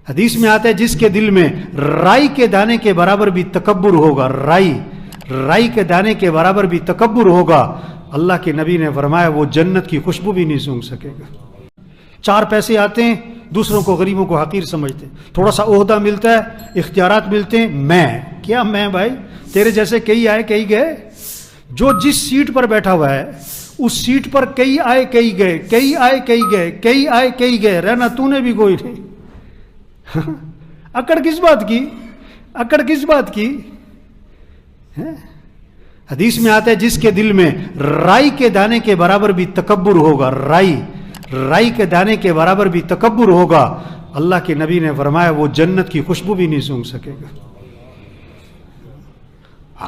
حدیث میں آتا ہے جس کے دل میں رائی کے دانے کے برابر بھی تکبر ہوگا، رائی کے دانے کے برابر بھی تکبر ہوگا، اللہ کے نبی نے فرمایا وہ جنت کی خوشبو بھی نہیں سونگھ سکے گا۔ 4 پیسے آتے ہیں، دوسروں کو غریبوں کو حقیر سمجھتے ہیں، تھوڑا سا عہدہ ملتا ہے، اختیارات ملتے ہیں، میں بھائی تیرے جیسے کئی آئے کئی گئے، جو جس سیٹ پر بیٹھا ہوا ہے اس سیٹ پر کئی آئے کئی گئے، کئی آئے کئی گئے، کئی آئے کئی گئے، رہنا تو نے بھی کوئی نہیں۔ اکڑ کس بات کی؟ حدیث میں آتا ہے جس کے دل میں رائی کے دانے کے برابر بھی تکبر ہوگا، رائی کے دانے کے برابر بھی تکبر ہوگا، اللہ کے نبی نے فرمایا وہ جنت کی خوشبو بھی نہیں سونگھ سکے گا۔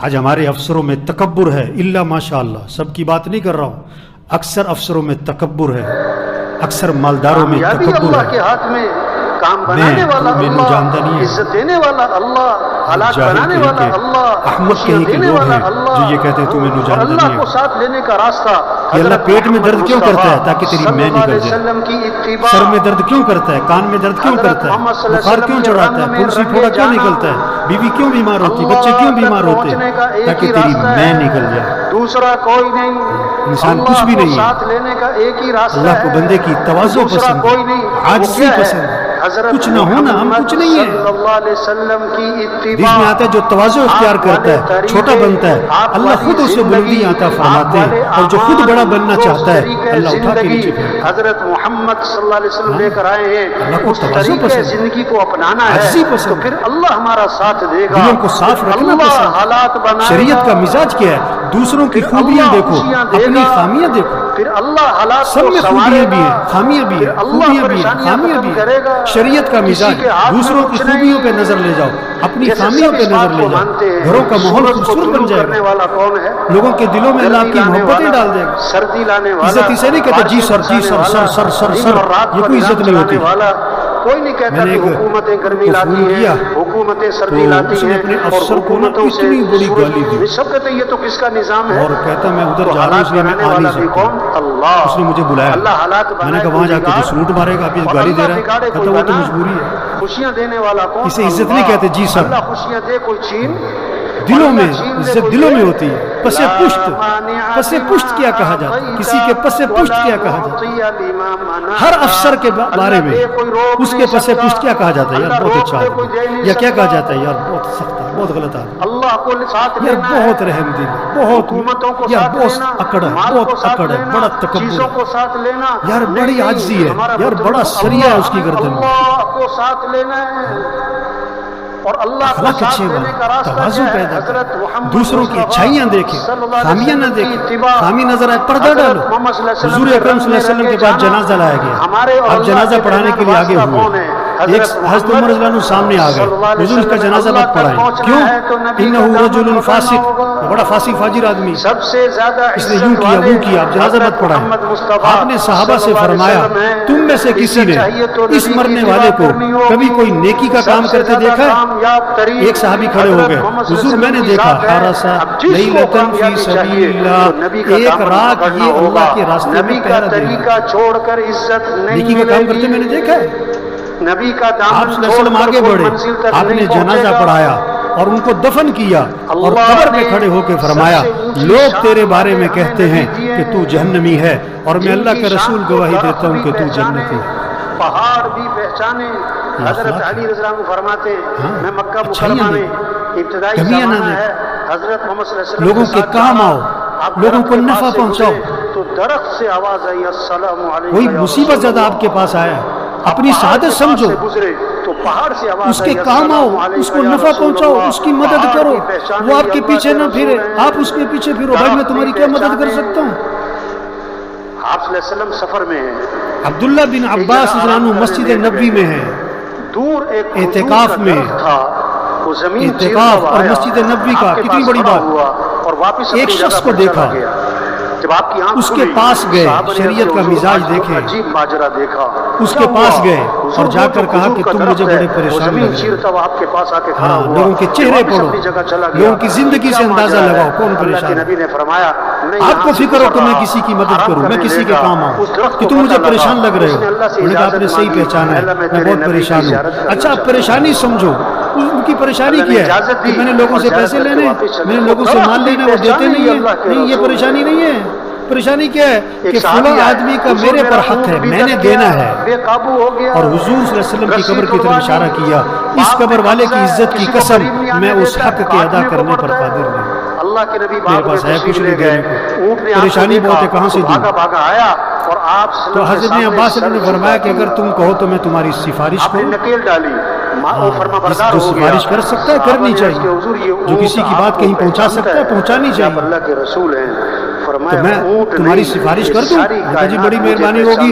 آج ہمارے افسروں میں تکبر ہے، الا ماشاء اللہ، سب کی بات نہیں کر رہا ہوں، اکثر افسروں میں تکبر ہے، اکثر مالداروں میں تکبر ہے۔ کے ہاتھ میں کام بنانے والا اللہ، عزت دینے والا اللہ، حالات بنانے والا اللہ، احمد کہیں کے لوگ ہیں جو یہ کہتے ہیں تمہیں نو جانتا نہیں ہے۔ اللہ کو ساتھ لینے کا راستہ، کہ اللہ پیٹ میں درد کیوں کرتا ہے؟ تاکہ تیری میں نکل جائے۔ سر میں درد کیوں کرتا ہے؟ کان میں درد کیوں کرتا ہے؟ بخار کیوں چڑھاتا ہے؟ پھنسی پھوڑا کیوں نکلتا ہے؟ بیوی کیوں بیمار ہوتی؟ بچے کیوں بیمار ہوتے ہیں؟ تاکہ تیری میں نکل جائے۔ دوسرا کوئی نہیں، انسان کچھ بھی نہیں ہے، ساتھ لینے کا ایک ہی راستہ ہے۔ اللہ کو بندے کی تواضع پسند ہے، عاجزی پسند ہے، کچھ نہ ہونا ہم کچھ نہیں ہے۔ صلی اللہ علیہ وسلم کی حدیث میں آتا ہے جو تواضع اختیار کرتا ہے چھوٹا بنتا ہے، اللہ خود اسے بلندی عطا فرماتے ہیں، اور جو خود بڑا بننا چاہتا ہے اللہ اٹھا کے نیچے پھینکتا ہے۔ حضرت محمد صلی اللہ علیہ وسلم لے کر آئے ہیں، اللہ کو اس تواضع طریقے پسند ہے، زندگی کو اپنانا ہے عاجزی پسند تو پھر اللہ ہمارا ساتھ دے گا۔ دلوں کو صاف رکھنا اللہ پسند ہے۔ حالات بنائے شریعت کا مزاج کیا ہے؟ دوسروں کی خوبیاں دیکھو، اپنی خامیاں دیکھو۔ پھر اللہ حالات سب میں خوبیاں بھی ہیں، خامیاں بھی ہیں، خوبیاں بھی ہیں، خامیاں بھی ہیں۔ شریعت کا مزاج دوسروں کی خوبیوں پہ نظر لے جاؤ، اپنی خامیوں پہ نظر لے جاؤ، گھروں کا ماحول خوبصورت بن جائے گا، والا کون ہے؟ لوگوں کے دلوں میں اللہ کی محبتیں ڈال دے گا۔ سردی لانے والا، عزت اسے نہیں کہتے جی سر جی سر سر سر سر سر، یہ کوئی عزت نہیں ہوتی۔ کوئی نہیں کہتا کہ حکومتیں گرمی لاتی ہیں، حکومتیں سردی لاتی ہیں، اور حکومتوں سے سب کہتے ہیں یہ تو کس کا نظام ہے؟ اور کہتا میں ادھر جا رہا ہوں اس لیے میں آ نہیں سکتا، اللہ، اس نے مجھے بلایا، اللہ حالات میں نے کہا وہاں جا کے جو سلوٹ مارے گا ابھی گالی دے رہا ہے، کہتا وہ تو مجبوری ہے۔ خوشیاں دینے والا کون؟ اسے عزت نہیں کہتے جی سر، اللہ خوشیاں دے کوئی چھین، دلوں میں عزت دلوں میں ہوتی ہے۔ پس پشت کیا کہا جاتا ہے؟ کسی کے پس پشت کیا کہا جاتا ہے؟ ہر افسر کے بارے میں اس کے پس پشت کیا کہا جاتا ہے؟ یار بہت اچھا آدمی، یا کیا کہا جاتا ہے؟ یار بہت سخت ہے، بہت غلط آدمی، اللہ کو ساتھ یار لینا ہے، بہت رحم دل، بہت حکومتوں کو یار ساتھ بہت لینا، اکڑ ہے، مال بہت کو ساتھ اکڑ ہے، لینا، بڑا تکبر چیزوں ہے، کو ساتھ لینا، یار بڑی عاجزی ہے، یار بڑا سریہ ہے اس کی گردن میں، اللہ کو ساتھ لینا ہے، اور اللہ کو اخلاق ساتھ اچھے لینے کا راستہ تواضع کیا ہے؟ پیدا حضرت کرے، محمد دوسروں کی مصطفیٰ اچھائیاں دیکھیں، صلی اللہ علیہ خامیاں نہ وسلم کی دیکھیں، اتباع، خامی نظر آئے پردہ حضرت ڈالو۔ محمد صلی اللہ علیہ وسلم حضور کے اکرم صلی اللہ علیہ وسلم کے پاس جنازہ لایا گیا، اب جنازہ پڑھانے کے لیے آگے ہوئے، ایک حضرت عمر رضی اللہ عنہ سامنے آ گئے، حضور اس کا جنازہ مت پڑھائیں، کیوں؟ انہ رجل فاسق، بڑا فاسق فاجر آدمی، سب سے زیادہ اس نے یوں کیا وہ کیا، اب جنازہ مت پڑھائیں۔ آپ نے صحابہ سے فرمایا تم میں سے کسی نے اس مرنے والے کو کبھی کوئی نیکی کا کام کرتے دیکھا ہے؟ ایک صحابی کھڑے ہو گئے، حضور میں نے دیکھا، حراسہ لیلۃ فی سبیل اللہ، ایک رات یہ اللہ کے راستے میں پہرا دے رہا ہے، چھوڑ کر عزت نہیں نیکی کا کام کرتے میں نے دیکھا ہے۔ نبی کا آپ دامن صلی اللہ علیہ وسلم آگے بڑھے، آپ نے جنازہ پڑھایا اور ان کو دفن کیا، اور قبر پہ کھڑے ہو کے فرمایا لوگ تیرے بارے میں کہتے ہیں کہ تو جہنمی ہے، اور میں اللہ کے رسول گواہی دیتا ہوں کہ تو جنتی ہے۔ پہاڑ بھی پہچانے، حضرت علی رضی اللہ عنہ فرماتے ہیں میں مکہ مکرمہ میں ابتدائی زمانہ ہے، حضرت محمد صلی اللہ علیہ وسلم لوگوں کے کام آؤ، لوگوں کو نفع پہنچاؤ، تو درخت سے آواز آئی السلام علیکم، کوئی مصیبت زدہ آپ کے پاس آیا، اپنی سعادت سمجھو، گزرے تو پہاڑ سے آواز اس کے کام آؤ، اس کو نفع پہنچاؤ، اس کی مدد کرو، وہ آپ کے پیچھے نہ پھرے، آپ اس کے پیچھے پھرو، بھائی میں تمہاری کیا مدد کر سکتا ہوں۔ آپ صلی اللہ علیہ وسلم سفر میں ہیں، عبداللہ بن عباس رضی اللہ عنہ مسجد نبوی میں ہے، دور ایک اعتکاف میں، تھا، وہ زمین اعتکاف اور مسجد نبوی کا کتنی بڑی بات، اور واپس ایک شخص کو دیکھا، جب آپ کی آنکھ اس کے پاس گئے، شریعت کا مزاج دیکھیں، عجیب ماجرا دیکھا، اس کے پاس گئے اور جا کر کہا کہ تم مجھے بڑے پریشان لگ رہے ہو، آپ کے پاس آ کے کھڑا ہاں، ہوا، لوگوں کے چہرے پڑھو، جگہ چلا گیا، لوگوں کی زندگی سے اندازہ لگاؤ کون اللہ کے پریشان ہے۔ نبی نے فرمایا آپ کو فکر ہو تو میں کسی کی مدد کروں، میں کسی کے کام آؤں کہ تم مجھے پریشان لگ رہے ہو. انہوں نے کہا آپ نے صحیح پہچانا ہے، میں بہت پریشان ہوں. اچھا آپ پریشانی سمجھو، ان کی پریشانی کیا ہے کہ میں نے لوگوں سے پیسے لینے، میں نے لوگوں سے مال لینا، وہ دیتے نہیں ہیں. نہیں، یہ پریشانی نہیں ہے. پریشانی کیا ہے کہ فلاں آدمی کا میرے پر حق ہے، میں نے دینا ہے. اور حضور صلی اللہ علیہ وسلم کی قبر کی طرف اشارہ کیا، اس قبر والے کی عزت کی قسم میں اس حق کے ادا کرنے پر قادر نہیں. اللہ کے نبی میرے پاس ہے کچھ نہیں دینے کو، پریشانی بہت ہے، کہاں سے دوں؟ تو حضرت عباس نے فرمایا کہ اگر تم کہو تو میں تمہاری سفارش کروں. نکیل ڈالی جو سفارش کر سکتا ہے کرنی چاہیے، جو کسی کی بات کہیں پہنچا سکتا ہے پہنچانی چاہیے. اللہ کے رسول ہیں، تو میں تمہاری سفارش کر دوں؟ کہا جی بڑی مہربانی ہوگی.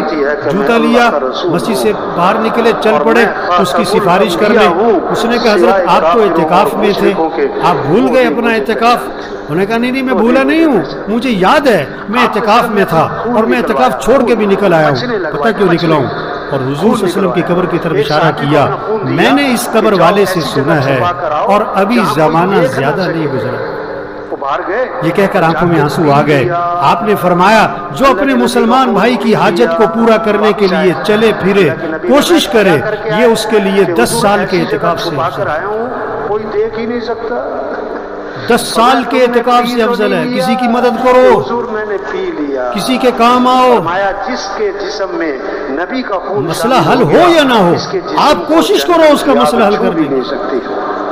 جوتا لیا، مسجد سے باہر نکلے، چل پڑے اس کی سفارش کرنے. اس نے کہا حضرت آپ تو اعتکاف میں تھے، آپ بھول گئے اپنا اعتکاف؟ انہوں نے کہا نہیں میں بھولا نہیں ہوں، مجھے یاد ہے میں اعتکاف میں تھا اور میں اعتکاف چھوڑ کے بھی نکل آیا ہوں. پتہ کیوں نکلا ہوں؟ اور حضور صلی اللہ علیہ وسلم کی قبر کی طرف اشارہ کیا، میں نے اس قبر والے سے سنا ہے اور ابھی زمانہ زیادہ نہیں گزرا. یہ کہہ کر آنکھوں میں آنسو آ گئے. آپ نے فرمایا جو اپنے مسلمان بھائی کی حاجت کو پورا کرنے کے لیے چلے پھرے، کوشش کرے، یہ اس کے لیے 10 سال کے اعتکاف سے افضل ہے. کوئی دیکھ ہی نہیں سکتا. 10 سال کے اعتکاف سے افضل ہے. کسی کی مدد کرو، حضور میں نے پی لیا، کسی کے کام آؤ. فرمایا جس کے جسم میں نبی کا خون مسئلہ حل ہو یا نہ ہو، آپ کوشش کرو اس کا مسئلہ حل کرنے کی.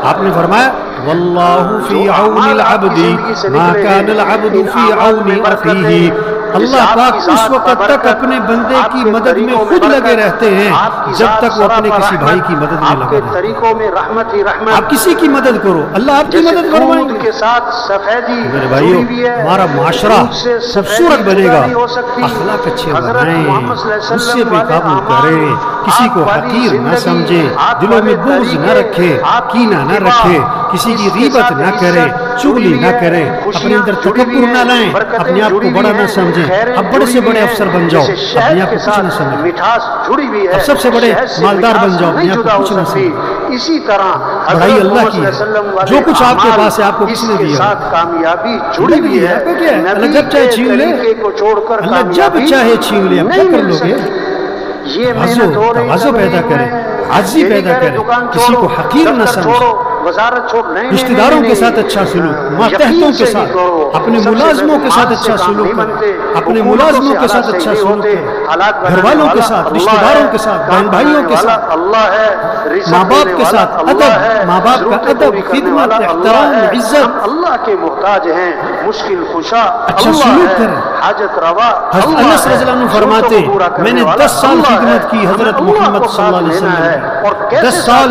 آپ نے فرمایا واللہ فی عون العبد ما کان العبد فی عون اخیہ. اللہ پاک اس وقت تک اپنے بندے کی مدد میں خود لگے رہتے ہیں جب تک وہ اپنے کسی بھائی کی مدد میں لگے رہتے. طریقوں میں رحمت ہی رحمت. آپ کسی کی مدد کرو، اللہ آپ کی مدد فرمائیں گے. کے ساتھ سفیدی میرے بھائیو، ہمارا معاشرہ خوبصورت بنے گا، اخلاق اچھے بنائیں، غصے پہ قابو کریں، کسی کو حقیر نہ سمجھے، دلوں میں بغض نہ رکھے، کینہ نہ رکھے، کسی کی غیبت نہ کرے، چغلی نہ کرے، اپنے اندر تکبر نہ لائیں، اپنے آپ کو بڑا نہ سمجھیں. اب بڑے سے بڑے افسر بن جاؤ، اپنے آپ کو کچھ نہ سمجھیں. مٹھاس جڑی ہوئی ہے، اب سب سے بڑے مالدار بن جاؤ، اپنے آپ کو کچھ نہ سمجھیں. اسی طرح بڑائی اللہ کی ہے، جو کچھ آپ کے پاس ہے آپ کو کس نے دیا؟ ساتھ کامیابی جڑی ہوئی ہے. اللہ جب چاہے چھین لے، اللہ جب چاہے چھین لے. اب کیا کر لو گے؟ تواضع پیدا کرے، عاجزی پیدا کرے، کسی کو حقیر نہ سمجھے، رشتہ داروں کے ساتھ اچھا سلوک، ماتحتوں کے ساتھ، اپنے ملازموں کے ساتھ اچھا سلوک کرے، اپنے ملازموں کے ساتھ اچھا سلوک کرے، گھر والوں کے ساتھ، رشتہ داروں کے ساتھ، بہن بھائیوں کے ساتھ، ماں باپ کے ساتھ ادب، ماں باپ کا ادب، خدمت، احترام، عزت. اللہ کے محتاج ہیں، مشکل کشا اچھا سلوک کریں. حاجت روا. حضرت انس رضی اللہ عنہ فرماتے میں نے 10 سال خدمت کی حضرت محمد صلی اللہ علیہ وسلم نے. 10 سال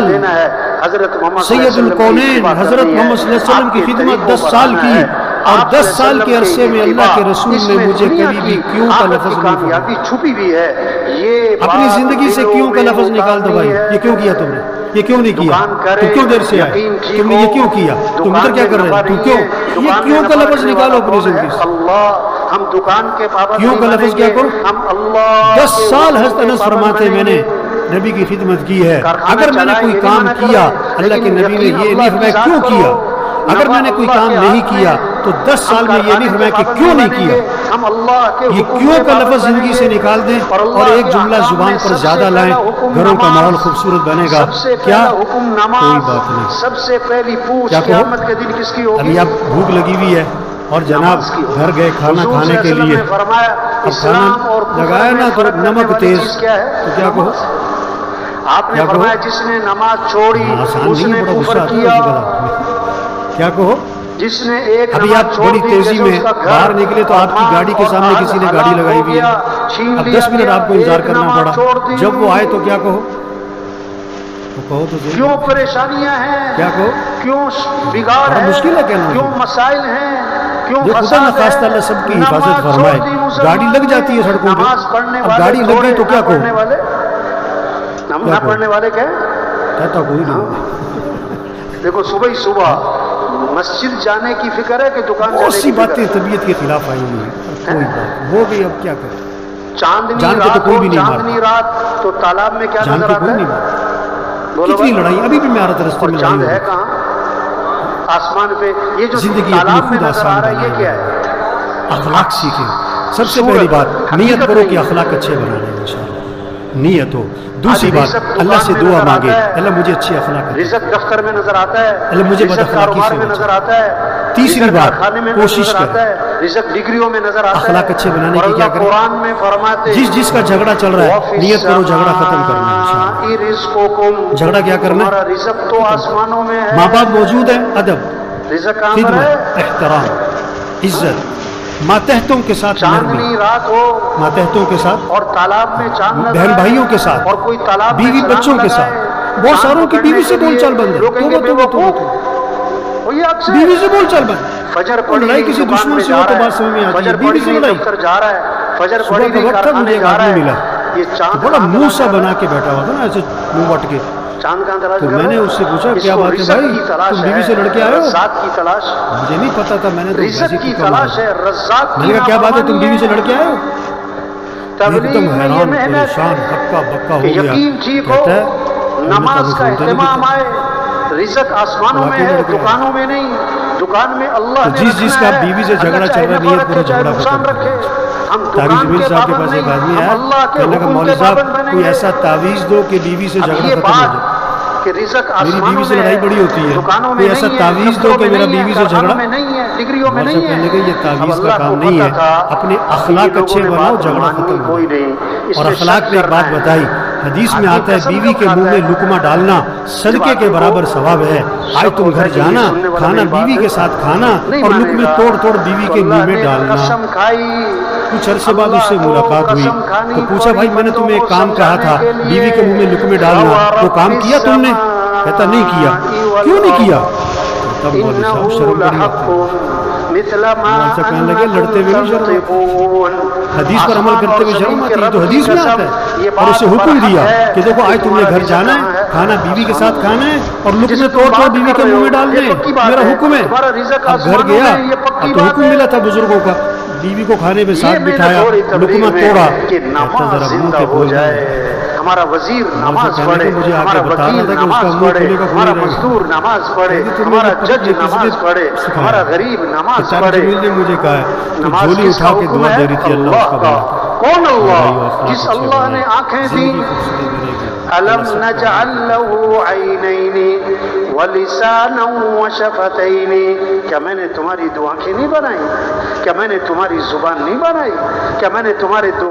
سید الکونین حضرت محمد صلی اللہ علیہ وسلم کی خدمت 10 سال کی، اور 10 سال کے عرصے میں اللہ کے رسول نے مجھے کبھی بھی کیوں کا لفظ نہیں فرمایا. چھپی بھی ہے. یہ اپنی زندگی سے کیوں کا لفظ نکال دو. بھائی یہ کیوں کیا تم نے؟ یہ کیوں نہیں کیا؟ تم کیوں دیر سے آئے؟ تم نے یہ کیوں کیا؟ تم ادھر کیا کر رہے ہو؟ تم کیوں؟ یہ کیوں کا لفظ نکالو اپنی زندگی سے. ہم دکان کے پابند کیوں کا لفظ کیا کرو؟ ہم اللہ 10 سال حضرت انس فرماتے میں نے نبی کی خدمت کی ہے. اگر میں نے کوئی کام کیا اللہ کے نبی نے یہ نہیں فرمایا کیوں کیا. اگر میں نے کوئی کام نہیں کیا تو 10 سال میں یہ نہیں فرمایا کہ کیوں نہیں کیا. ہم اللہ کے یہ کیوں کا لفظ زندگی سے نکال دیں اور ایک جملہ زبان پر زیادہ لائیں، گھروں کا ماحول خوبصورت بنے گا. کیا کوئی بات نہیں. سب سے پہلی پوچھ کیا کہو؟ قیامت کے دن کس کی ہوگی؟ ابھی آپ بھوک لگی ہوئی ہے اور جناب گھر گئے کھانا کھانے کے لیے، اب کھانا لگایا نا تو نمک تیز، تو کیا کہو؟ آپ نے فرمایا جس نے نماز چھوڑی اس نے کفر کیا. کیا کہو؟ جس نے ایک ابھی آپ بڑی تیزی میں باہر نکلے تو آپ کی گاڑی کے سامنے کسی نے گاڑی لگائی ہوئی ہے، اب 10 منٹ آپ کو انتظار کرنا پڑا. جب وہ آئے تو کیا کہو؟ وہ کہو تو کیوں پریشانیاں ہیں؟ کیا کہو؟ کیوں بگاڑ ہے؟ مشکل ہے کہنا. کیوں مسائل ہیں؟ کیوں جو خدا نخواستہ اللہ سب کی حفاظت فرمائے. گاڑی لگ جاتی ہے سڑکوں پہ، اب گاڑی لگ گئی تو کیا کہو؟ نہ پڑھنے والے کیا کہتا کوئی نہیں. دیکھو صبح ہی صبح مسجد جانے کی فکر ہے کہ دکان بہت سی باتیں طبیعت کے خلاف آئی ہوئی ہیں، کوئی بات ہو گئی، اب کیا کریں. چاندنی رات تو تالاب میں کیا نظر آتا ہے؟ کتنی لڑائی ابھی بھی میں آ رہا تھا رستے میں. چاند ہے کہاں؟ آسمان پہ. یہ جو زندگی تالاب میں خود نظر آ آسان رہا ہے یہ کیا ہے؟ اخلاق سیکھیں. سب سے پہلی بات نیت کرو کہ اخلاق اچھے بنانے ہیں انشاءاللہ. نیت ہو. دوسری بات اللہ سے دعا مانگے اللہ مجھے اچھی اخلاق عطا. رزق دفتر میں نظر آتا ہے, اللہ مجھے بد رزق اخلاقی کاروبار سے میں بچا. نظر آتا ہے. تیسری رزق بات کھانے میں کوشش نظر آتا ہے, رزق ڈگریوں میں نظر آتا ہے. اخلاق اچھے بنانے اور کی کیا اللہ کریں؟ قرآن میں فرماتے جس کا جھگڑا چل رہا ہے نیت کرو جھگڑا ختم کرنا ہے انشاءاللہ. رزقکم, جھگڑا کیا کرنا ہے؟ تمہارا رزق تو آسمانوں میں ہے. ماں باپ موجود ہیں ادب, رزق کہاں پر ہے؟ خدمت, احترام, عزت, ماتحتوں کے ساتھ نرمی, چاندنی رات ہو ماتحتوں کے ساتھ, اور تالاب میں چاند نظر بہن آئے, بھائیوں کے ساتھ, اور کوئی تالاب میں بیوی چھلانگ بچوں کے لگائے, ساتھ. بہت چاند ساروں کی پکڑنے بیوی سے کے بول لیے چال بند ہے. لوگ کہیں گے توبہ توبہ توبہ توبہ. وہی حق سے بیوی سے بول چال بند. فجر پڑی لڑائی نہیں کسی دکان دشمن میں سے ہو جا تو رہا بات سمجھ میں ہے, آتی ہے. فجر بیوی پڑی سے نہیں لڑائی. دفتر جا رہا ہے, فجر صبح پڑی کا نہیں وقت تھا, مجھے کارخانے ایک جا رہا آدمی ملا, ہے. یہ چاند بڑا کہاں منہ تلاش سا کر بنا رہا کے بیٹھا ہوا تھا نا, ایسے منہ وٹ کے. چاند کہاں تلاش تو کر میں رہا نے ہے؟ اس سے پوچھا اس کیا کو بات ہے رزق بھائی, کی تلاش تم ہے, بیوی سے لڑکے آئے ہو؟ رزاق کی تلاش, مجھے نہیں پتا تھا, میں نے تو رزق ویسے کی تکا مارا. تلاش ہے, رزاق میں کی نے کہا کیا بات ہے تم نافرمانی بیوی سے ہے. لڑکے آئے ہو؟ ایک دم تبلیغ میں یہ حیران محنت پریشان ہکا بکا کہ ہو گیا. یقین ٹھیک ہو, کہتا ہے نماز کا اہتمام آئے, رزق آسمانوں میں واقعی ہے, لڑکے آئے. دکانوں میں نہیں. دکان میں اللہ تو نے جس رکھنا کا ہے, بیوی سے جھگڑا اللہ چل چاہے رہا ہے نفع نیت رکھے کرو چاہے جھگڑا نقصان ختم رکھے, کرو. ہم تعویذ دکان میر کے صاحب کے پابند پاس ایک نہیں, آدمی ہم آیا, اللہ کے کہنے لگا حکم مولوی کے صاحب پابند بنیں کوئی گے. ایسا تعویذ دو کہ بیوی سے اب جھگڑا یہ ختم ہو بات جائے. کہ رزق میری بیوی آسمانوں سے میں لڑائی ہے, بڑی ہوتی ہے, دکانوں میں کوئی ایسا نہیں ہے, تعویذ دو دفتروں کہ میں میرا نہیں ہے, بیوی سے کارخانوں جھگڑا. میں نہیں ہے, ڈگریوں میں مولوی نہیں صاحب ہے. کہنے لگے یہ اب تعویذ کا اللہ کام کو نہیں پتا ہے, تھا اپنے کہ اخلاق لوگوں اچھے نے بناؤ بات جھگڑا ماننی ختم ہو کوئی جائے. نہیں, اس اور میں اخلاق شک میں ایک بات کرنا بتائی, حدیث میں آدمی آتا ہے قسم بیوی کب کے منہ کھاتا میں ہے؟ لقمہ ڈالنا صدقے کے برابر ثواب ہے. آج شک تم ہوتا گھر ہے کہ یہ جانا, سننے والا کھانا میری بات بیوی کے ساتھ کھانا نہیں اور مانے لقمے گا. توڑ توڑ بیوی تو کے منہ اللہ میں نے ڈالنا. قسم کھائی, کچھ عرصے بعد اس سے اللہ کو ملاقات ہوئی قسم کھانی تو پوچھا پڑی بھائی میں نے بندوں تمہیں کو ایک کام کہا سمجھانے تھا کے لیے. بیوی کے منہ میں لقمے ڈالنا, وہ کام کیا تم نے؟ کہتا نہیں کیا. کیوں نہیں کیا؟ تب مولوی صاحب شرم بڑی آتی ہے. مثل ما مولوی صاحب کہنے لگے لڑتے ہوئے نہیں شرم آتی, تنطقون. حدیث پر عمل آسمان کرتے اور ہوئے شرم زمین کے آتی ہے. رب تو کی حدیث میں قسم, آتا ہے یہ اور اسے بات حکم برحق دیا ہے کہ دیکھو آج تم نے تمہارا گھر رزق جانا کہاں ہے, کھانا بیوی کے ساتھ کھانا ہے اور جسے لقمے تم توڑ توڑ بات بیوی کر کے رہے منہ ہو, میں ڈالنے. یہ پکی بات میرا ہے, حکم ہے. تمہارا رزق اب گھر آسمانوں گیا, میں, یہ پکی اب تو بات حکم ہے. ملا تھا بزرگوں کا, بیوی کو کھانے پہ یہ ساتھ محنت بٹھایا, ہو رہی تبلیغ لقمہ میں توڑا. کہ کہتا نماز ذرا منہ زندہ پہ ہو بولنا جائے, ہے. ہمارا وزیر نماز کہنے پڑھے, کہ مجھے آگے ہمارا بتا رہا وکیل تھا کہ اس کا نماز منہ پڑھے, کھلے گا ہمارا کھلے رہے گا. مزدور نماز پڑھے, کہتی تم نے ہمارا یہ جج نماز پڑھے, سکھایا ہمارا ہے. غریب نماز کتاب پڑھے. جمیل نے مجھے کہا ہے تو نماز جھولی کس کا اٹھا کے حکم دعا ہے؟ دے رہی تھی اللہ اس اللہ کا کا. بھلا کرے. کون میرے اللہ بھائیو اخلاق جس اچھے اللہ نے بنائیں, آنکھیں دی. زندگی خوبصورت بنے گی. ألم نجعل له عينين ولسانا وشفتين. کیا میں نے تمہاری دو آنکھیں نہیں بنائی؟ کیا میں نے تمہاری زبان نہیں بنائی؟ کیا میں نے تمہارے دو